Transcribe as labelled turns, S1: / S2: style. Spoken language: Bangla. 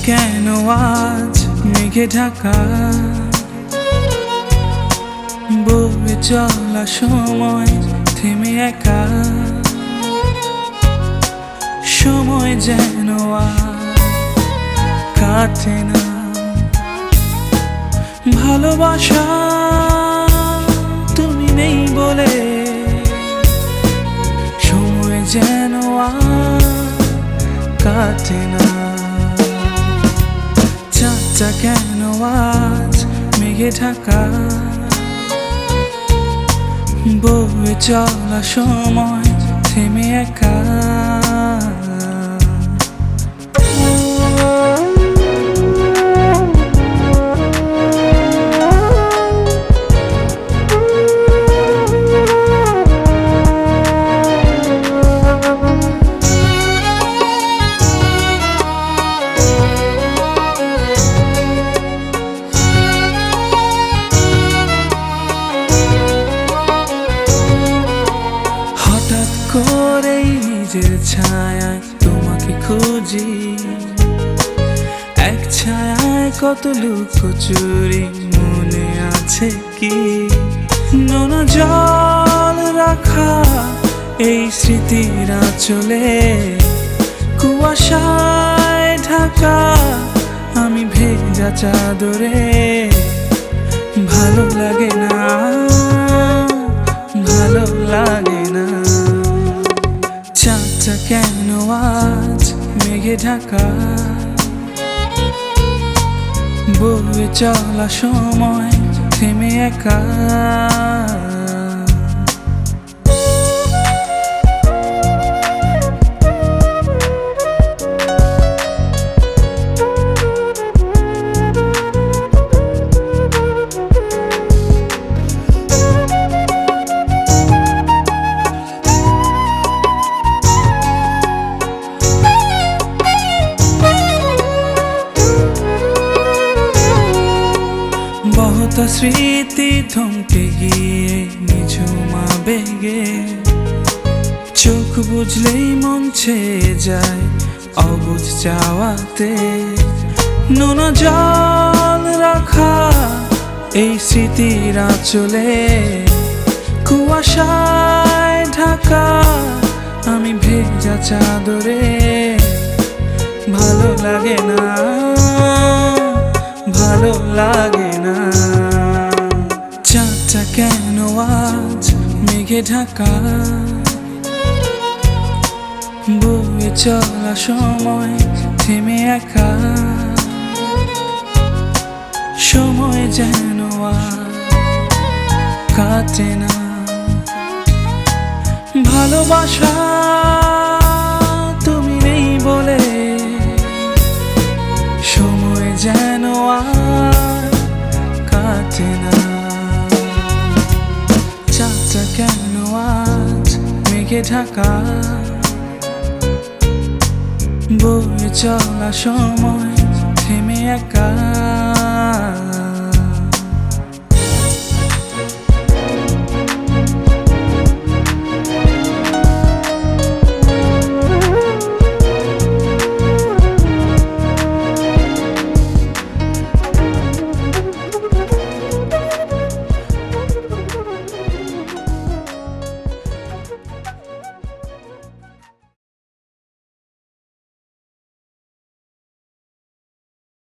S1: কেন আজ মেঘে ঢাকা, বয়ে চলা সময় থেমে একা, সময় যেন আর কাটে না। ভালোবাসা তুমি নেই বলে সময় যেন আর কাটে না। চাঁদটা কেন আজ মেঘে ঢাকা, বয়ে চলা সময় থেমে একা। করেই নিজের ছায়ায় তোমাকে খুঁজি, এক ছায়ায় কত লুকোচুরি মনে আছে কি? নোনা জল রাখা এই স্মৃতির আঁচলে, কুয়াশায় ঢাকা আমি ভেজা চাদরে। ভালো লাগে না, ভালো লাগে না। চাঁদটা কেন আজ মেঘে ঢাকা, বয়ে চলা সময় থেমে একা। বহুত স্মৃতি থমকে গিয়ে নিঝুম আবেগে, চোখ বুঝলেই মন ছেয়ে যায় অবুঝ চাওয়াতে। নোনা জল রাখা এই স্মৃতির আঁচলে, কুয়াশায় ঢাকা আমি ভেজা চাদরে। ভালো লাগে না, ভালো লাগে না। চাঁদটা কেন আজ মেঘে ঢাকা, বয়ে চলা সময় থেমে একা, সময় যেন আর কাটে না। ভালোবাসা তুমি নেই বলে সময় যেন আর কাটে না। চাঁদটা কেন আজ মেঘে ঢাকা, বয়ে চলা সময় থেমে একা।